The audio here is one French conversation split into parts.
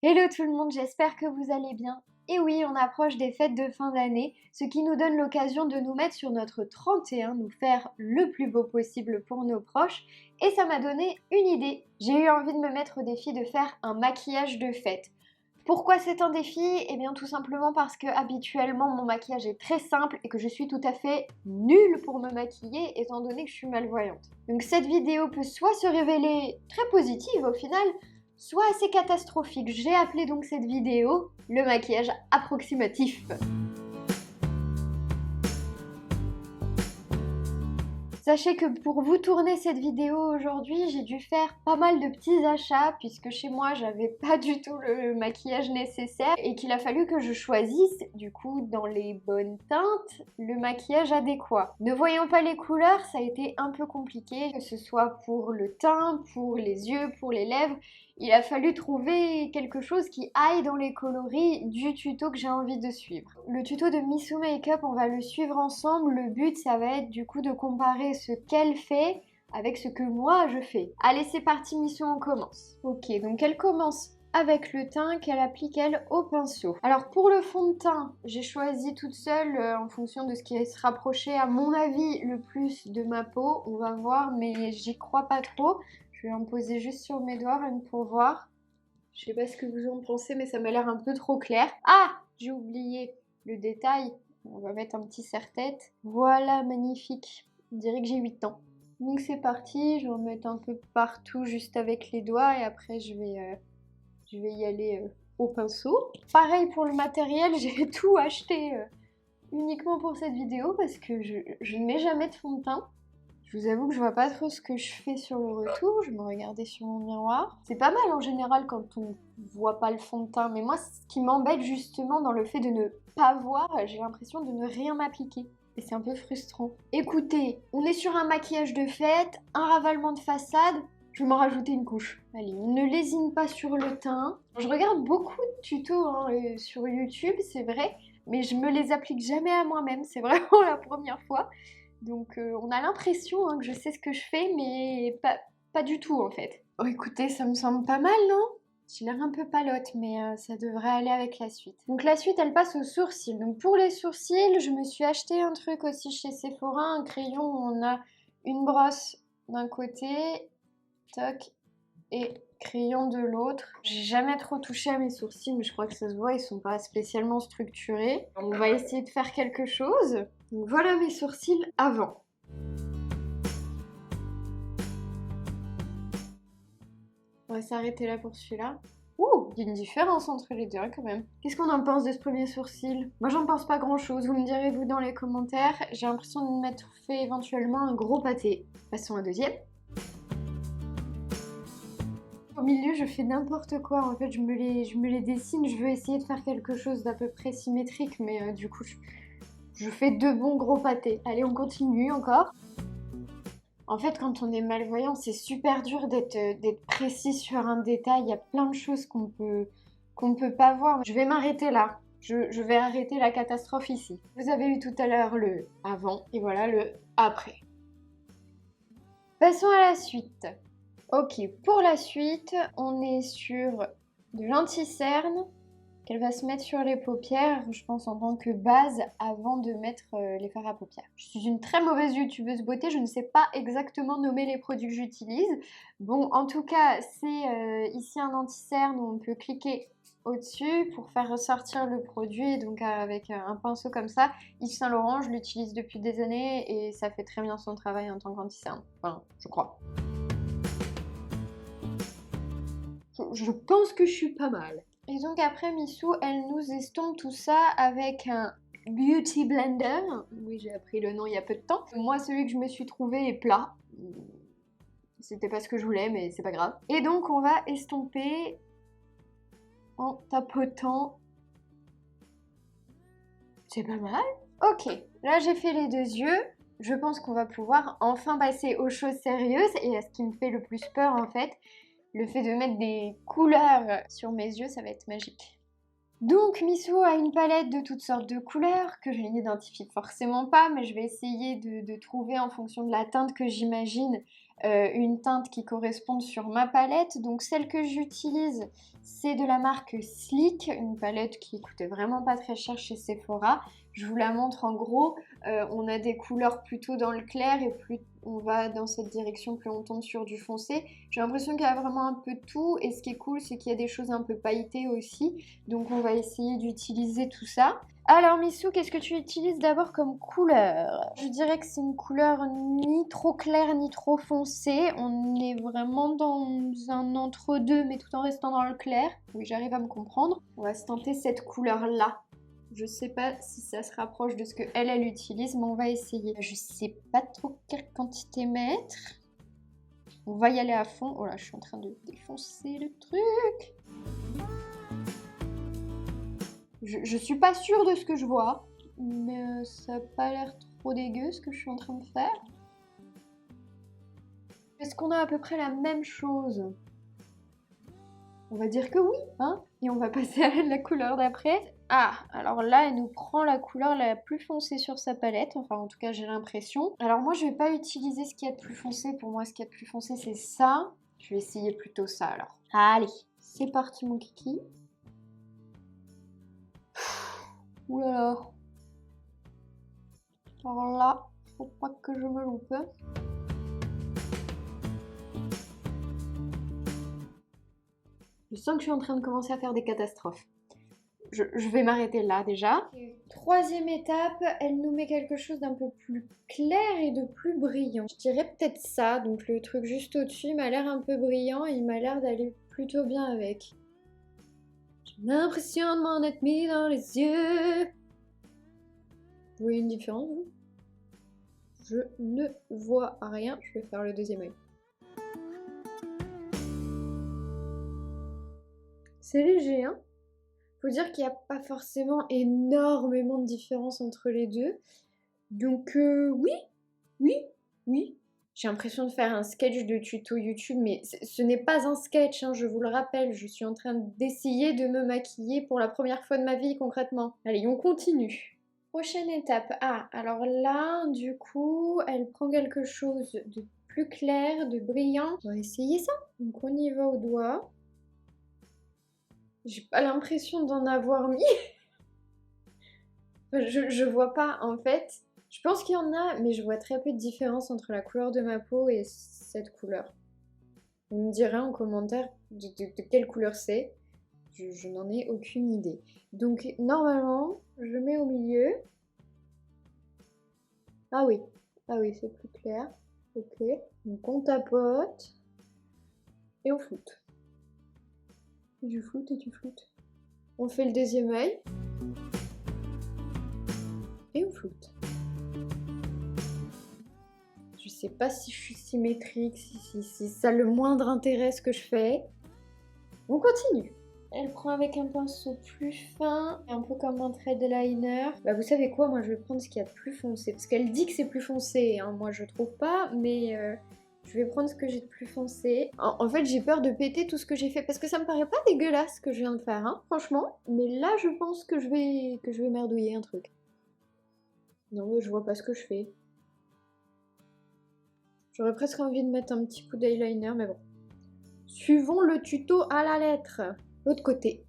Hello tout le monde, j'espère que vous allez bien. Et oui, on approche des fêtes de fin d'année, ce qui nous donne l'occasion de nous mettre sur notre 31, nous faire le plus beau possible pour nos proches. Et ça m'a donné une idée. J'ai eu envie de me mettre au défi de faire un maquillage de fête. Pourquoi c'est un défi? Eh bien tout simplement parce que habituellement mon maquillage est très simple et que je suis tout à fait nulle pour me maquiller étant donné que je suis malvoyante. Donc cette vidéo peut soit se révéler très positive au final, soit assez catastrophique. J'ai appelé donc cette vidéo le maquillage approximatif. Sachez que pour vous tourner cette vidéo aujourd'hui, j'ai dû faire pas mal de petits achats puisque chez moi j'avais pas du tout le maquillage nécessaire et qu'il a fallu que je choisisse du coup dans les bonnes teintes le maquillage adéquat. Ne voyant pas les couleurs, ça a été un peu compliqué, que ce soit pour le teint, pour les yeux, pour les lèvres. Il a fallu trouver quelque chose qui aille dans les coloris du tuto que j'ai envie de suivre. Le tuto de Missou Makeup, on va le suivre ensemble. Le but, ça va être du coup de comparer ce qu'elle fait avec ce que moi je fais. Allez, c'est parti, Missou, on commence. Ok, donc elle commence avec le teint qu'elle applique elle au pinceau. Alors pour le fond de teint, j'ai choisi toute seule en fonction de ce qui se rapprochait à mon avis le plus de ma peau. On va voir, mais j'y crois pas trop. Je vais en poser juste sur mes doigts rien que pour voir. Je sais pas ce que vous en pensez, mais ça m'a l'air un peu trop clair. Ah, j'ai oublié le détail. On va mettre un petit serre-tête. Voilà, magnifique. On dirait que j'ai 8 ans. Donc c'est parti, je vais en mettre un peu partout juste avec les doigts et après je vais y aller au pinceau. Pareil pour le matériel, j'ai tout acheté uniquement pour cette vidéo parce que je ne mets jamais de fond de teint. Je vous avoue que je vois pas trop ce que je fais sur le retour, je me regardais sur mon miroir. C'est pas mal en général quand on voit pas le fond de teint, mais moi ce qui m'embête justement dans le fait de ne pas voir, j'ai l'impression de ne rien m'appliquer. Et c'est un peu frustrant. Écoutez, on est sur un maquillage de fête, un ravalement de façade, je vais m'en rajouter une couche. Allez, on ne lésine pas sur le teint. Je regarde beaucoup de tutos sur YouTube, c'est vrai, mais je me les applique jamais à moi-même, c'est vraiment la première fois. Donc on a l'impression que je sais ce que je fais, mais pas du tout en fait. Oh écoutez, ça me semble pas mal, non? J'ai l'air un peu palote, mais ça devrait aller avec la suite. Donc la suite, elle passe aux sourcils. Donc pour les sourcils, je me suis acheté un truc aussi chez Sephora, un crayon où on a une brosse d'un côté, toc, et crayon de l'autre. J'ai jamais trop touché à mes sourcils, mais je crois que ça se voit, ils sont pas spécialement structurés. On va essayer de faire quelque chose. Donc voilà mes sourcils avant. On va s'arrêter là pour celui-là. Ouh, il y a une différence entre les deux quand même. Qu'est-ce qu'on en pense de ce premier sourcil? Moi j'en pense pas grand-chose, vous me direz vous dans les commentaires. J'ai l'impression de m'être fait éventuellement un gros pâté. Passons à deuxième. Au milieu, je fais n'importe quoi. En fait, je me les dessine. Je veux essayer de faire quelque chose d'à peu près symétrique, mais du coup, je fais deux bons gros pâtés. Allez, on continue encore. En fait, quand on est malvoyant, c'est super dur d'être précis sur un détail. Il y a plein de choses qu'on peut pas voir. Je vais m'arrêter là. Je vais arrêter la catastrophe ici. Vous avez eu tout à l'heure le avant et voilà le après. Passons à la suite. Ok, pour la suite, on est sur de l'anti-cerne qu'elle va se mettre sur les paupières, je pense en tant que base avant de mettre les fards à paupières. Je suis une très mauvaise youtubeuse beauté, je ne sais pas exactement nommer les produits que j'utilise. Bon, en tout cas, c'est ici un anti-cerne où on peut cliquer au-dessus pour faire ressortir le produit, donc avec un pinceau comme ça. Yves Saint Laurent, je l'utilise depuis des années et ça fait très bien son travail en tant qu'anti-cerne, enfin, je crois. Je pense que je suis pas mal. Et donc après, Missou, elle nous estompe tout ça avec un Beauty Blender. Oui, j'ai appris le nom il y a peu de temps. Moi, celui que je me suis trouvé est plat. C'était pas ce que je voulais, mais c'est pas grave. Et donc, on va estomper en tapotant. C'est pas mal. Ok, là j'ai fait les deux yeux. Je pense qu'on va pouvoir enfin passer aux choses sérieuses et à ce qui me fait le plus peur en fait. Le fait de mettre des couleurs sur mes yeux, ça va être magique. Donc Missou a une palette de toutes sortes de couleurs que je n'identifie forcément pas, mais je vais essayer de trouver en fonction de la teinte que j'imagine une teinte qui corresponde sur ma palette. Donc celle que j'utilise, c'est de la marque Sleek, une palette qui coûtait vraiment pas très cher chez Sephora. Je vous la montre en gros, on a des couleurs plutôt dans le clair et plus on va dans cette direction, plus on tombe sur du foncé. J'ai l'impression qu'il y a vraiment un peu de tout et ce qui est cool, c'est qu'il y a des choses un peu pailletées aussi. Donc on va essayer d'utiliser tout ça. Alors Missou, qu'est-ce que tu utilises d'abord comme couleur? Je dirais que c'est une couleur ni trop claire ni trop foncée. On est vraiment dans un entre-deux, mais tout en restant dans le clair. Oui, j'arrive à me comprendre. On va se tenter cette couleur-là. Je sais pas si ça se rapproche de ce que elle utilise, mais on va essayer. Je sais pas trop quelle quantité mettre. On va y aller à fond. Oh là, je suis en train de défoncer le truc. Je suis pas sûre de ce que je vois, mais ça a pas l'air trop dégueu ce que je suis en train de faire. Est-ce qu'on a à peu près la même chose? On va dire que oui, hein? Et on va passer à la couleur d'après. Ah, alors là, elle nous prend la couleur la plus foncée sur sa palette. Enfin, en tout cas, j'ai l'impression. Alors moi, je vais pas utiliser ce qu'il y a de plus foncé. Pour moi, ce qu'il y a de plus foncé, c'est ça. Je vais essayer plutôt ça, alors. Allez, c'est parti, mon kiki. Ouh là là. Alors là, faut pas que je me loupe. Je sens que je suis en train de commencer à faire des catastrophes. Je vais m'arrêter là déjà. Troisième étape, elle nous met quelque chose d'un peu plus clair et de plus brillant. Je dirais peut-être ça, donc le truc juste au-dessus m'a l'air un peu brillant et il m'a l'air d'aller plutôt bien avec. J'ai l'impression de m'en être mis dans les yeux. Vous voyez une différence, vous? Je ne vois rien, je vais faire le deuxième œil. C'est léger, hein? Faut dire qu'il n'y a pas forcément énormément de différence entre les deux. Donc oui. J'ai l'impression de faire un sketch de tuto YouTube, mais ce n'est pas un sketch, hein, je vous le rappelle. Je suis en train d'essayer de me maquiller pour la première fois de ma vie concrètement. Allez, on continue. Prochaine étape. Ah, alors là, du coup, elle prend quelque chose de plus clair, de brillant. On va essayer ça. Donc on y va au doigt. J'ai pas l'impression d'en avoir mis. Je vois pas en fait. Je pense qu'il y en a, mais je vois très peu de différence entre la couleur de ma peau et cette couleur. Vous me direz en commentaire de quelle couleur c'est. Je n'en ai aucune idée. Donc normalement, je mets au milieu. Ah oui, c'est plus clair. Ok, donc on tapote et on floute. Et tu floutes et tu floutes. On fait le deuxième œil. Et on floute. Je sais pas si je suis symétrique, si ça a le moindre intérêt ce que je fais. On continue. Elle prend avec un pinceau plus fin, un peu comme un trait de liner. Bah vous savez quoi, moi je vais prendre ce qu'il y a de plus foncé. Parce qu'elle dit que c'est plus foncé, hein. Moi je trouve pas, mais je vais prendre ce que j'ai de plus foncé. En fait j'ai peur de péter tout ce que j'ai fait, parce que ça me paraît pas dégueulasse ce que je viens de faire, hein, franchement. Mais là je pense que je vais merdouiller un truc. Non mais je vois pas ce que je fais. J'aurais presque envie de mettre un petit coup d'eyeliner, mais bon. Suivons le tuto à la lettre. L'autre côté.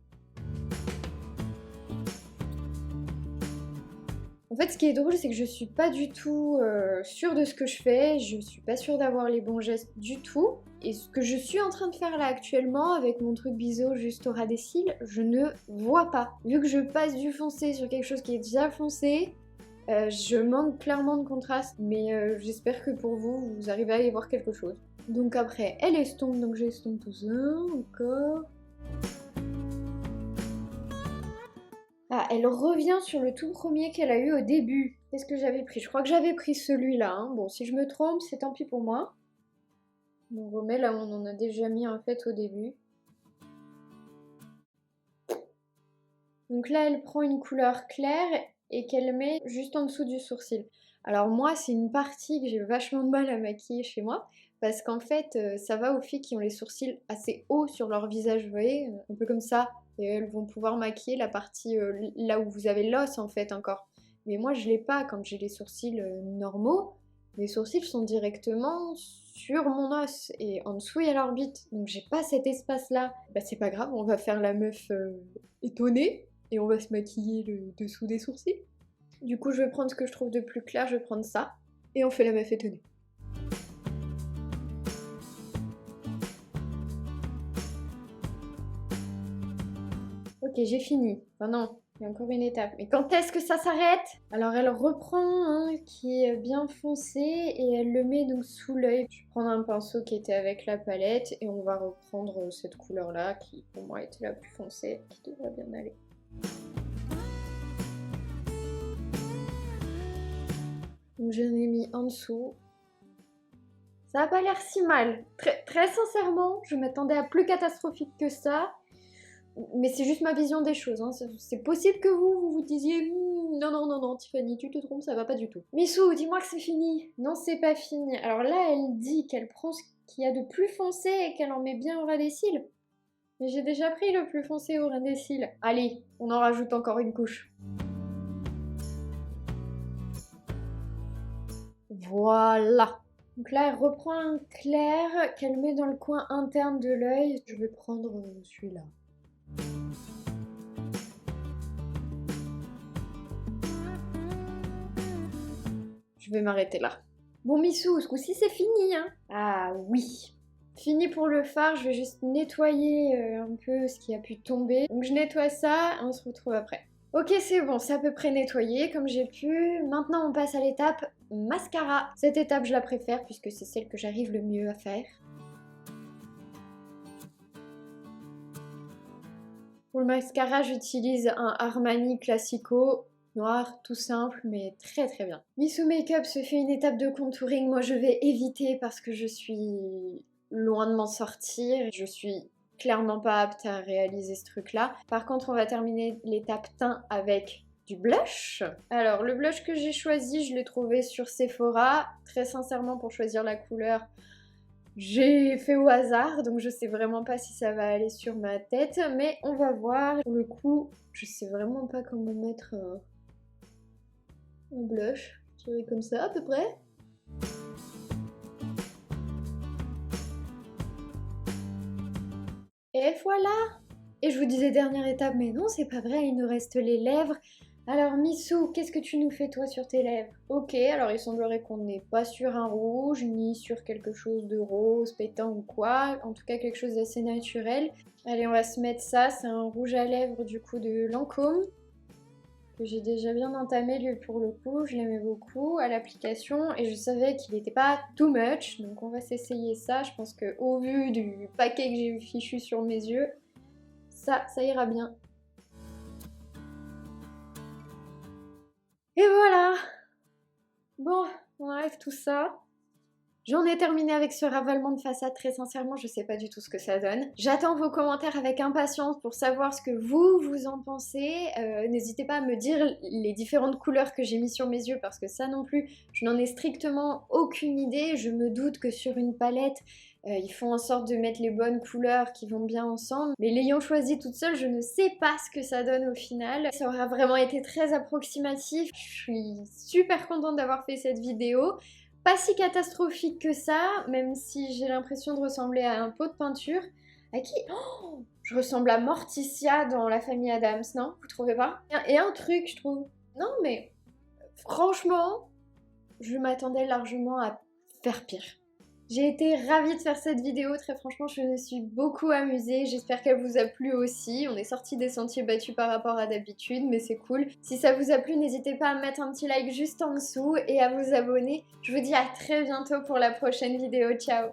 En fait, ce qui est drôle, c'est que je suis pas du tout sûre de ce que je fais. Je suis pas sûre d'avoir les bons gestes du tout. Et ce que je suis en train de faire là actuellement, avec mon truc biseau juste au ras des cils, je ne vois pas. Vu que je passe du foncé sur quelque chose qui est déjà foncé, je manque clairement de contraste, mais j'espère que pour vous, vous arrivez à y voir quelque chose. Donc après, elle estompe, donc j'estompe tout ça, encore. Ah, elle revient sur le tout premier qu'elle a eu au début. Qu'est-ce que j'avais pris? Je crois que j'avais pris celui-là, hein. Bon, si je me trompe, c'est tant pis pour moi. On remet là où on en a déjà mis en fait au début. Donc là, elle prend une couleur claire et qu'elle met juste en dessous du sourcil. Alors moi, c'est une partie que j'ai vachement de mal à maquiller chez moi, parce qu'en fait, ça va aux filles qui ont les sourcils assez hauts sur leur visage, vous voyez, un peu comme ça, et elles vont pouvoir maquiller la partie là où vous avez l'os en fait encore. Mais moi, je l'ai pas quand j'ai les sourcils normaux, Les sourcils sont directement sur mon os et en dessous il y a l'orbite, donc j'ai pas cet espace-là. Bah c'est pas grave, on va faire la meuf étonnée et on va se maquiller le dessous des sourcils. Du coup je vais prendre ce que je trouve de plus clair, je vais prendre ça et on fait la meuf étonnée. Ok, j'ai fini. Enfin non, il y a encore une étape. Mais quand est-ce que ça s'arrête? Alors elle reprend un qui est bien foncé et elle le met donc sous l'œil. Je vais prendre un pinceau qui était avec la palette et on va reprendre cette couleur-là qui pour moi était la plus foncée, qui devrait bien aller. Donc j'en ai mis en dessous. Ça a pas l'air si mal. Très sincèrement, je m'attendais à plus catastrophique que ça. Mais c'est juste ma vision des choses, hein. C'est possible que vous disiez non, non, non, non, Tiffany, tu te trompes, ça va pas du tout. Missou, dis-moi que c'est fini. Non, c'est pas fini. Alors là, elle dit qu'elle prend ce qu'il y a de plus foncé et qu'elle en met bien au ras des cils. Mais j'ai déjà pris le plus foncé au ras des cils. Allez, on en rajoute encore une couche. Voilà. Donc là, elle reprend un clair qu'elle met dans le coin interne de l'œil. Je vais prendre celui-là. Je vais m'arrêter là. Bon Missou, ce coup-ci c'est fini, hein? Ah oui. Fini pour le fard, je vais juste nettoyer un peu ce qui a pu tomber. Donc je nettoie ça et on se retrouve après. Ok, c'est bon, c'est à peu près nettoyé comme j'ai pu. Maintenant on passe à l'étape mascara. Cette étape je la préfère puisque c'est celle que j'arrive le mieux à faire. Pour le mascara, j'utilise un Armani Classico. Noir, tout simple, mais très très bien. Missou Makeup se fait une étape de contouring. Moi, je vais éviter parce que je suis loin de m'en sortir. Je suis clairement pas apte à réaliser ce truc-là. Par contre, on va terminer l'étape teint avec du blush. Alors, le blush que j'ai choisi, je l'ai trouvé sur Sephora. Très sincèrement, pour choisir la couleur, j'ai fait au hasard, donc je sais vraiment pas si ça va aller sur ma tête, mais on va voir. Pour le coup, je sais vraiment pas comment mettre un blush. Je dirais comme ça à peu près. Et voilà! Et je vous disais dernière étape, mais non, c'est pas vrai, il nous reste les lèvres. Alors Missou, qu'est-ce que tu nous fais toi sur tes lèvres? Ok, alors il semblerait qu'on n'est pas sur un rouge, ni sur quelque chose de rose, pétant ou quoi. En tout cas quelque chose d'assez naturel. Allez, on va se mettre ça, c'est un rouge à lèvres du coup de Lancôme. Que j'ai déjà bien entamé lui pour le coup, je l'aimais beaucoup à l'application et je savais qu'il n'était pas too much. Donc on va s'essayer ça, je pense qu'au vu du paquet que j'ai eu fichu sur mes yeux, ça ira bien. Et voilà! Bon, on enlève tout ça. J'en ai terminé avec ce ravalement de façade, très sincèrement, je sais pas du tout ce que ça donne. J'attends vos commentaires avec impatience pour savoir ce que vous en pensez. N'hésitez pas à me dire les différentes couleurs que j'ai mis sur mes yeux parce que ça non plus, je n'en ai strictement aucune idée. Je me doute que sur une palette, ils font en sorte de mettre les bonnes couleurs qui vont bien ensemble. Mais l'ayant choisi toute seule, je ne sais pas ce que ça donne au final. Ça aura vraiment été très approximatif. Je suis super contente d'avoir fait cette vidéo. Pas si catastrophique que ça, même si j'ai l'impression de ressembler à un pot de peinture. À qui? Oh, je ressemble à Morticia dans La Famille Addams, non? Vous trouvez pas? Et un truc, je trouve. Non, mais franchement, je m'attendais largement à faire pire. J'ai été ravie de faire cette vidéo, très franchement je me suis beaucoup amusée, j'espère qu'elle vous a plu aussi. On est sorti des sentiers battus par rapport à d'habitude, mais c'est cool. Si ça vous a plu, n'hésitez pas à mettre un petit like juste en dessous et à vous abonner. Je vous dis à très bientôt pour la prochaine vidéo, ciao!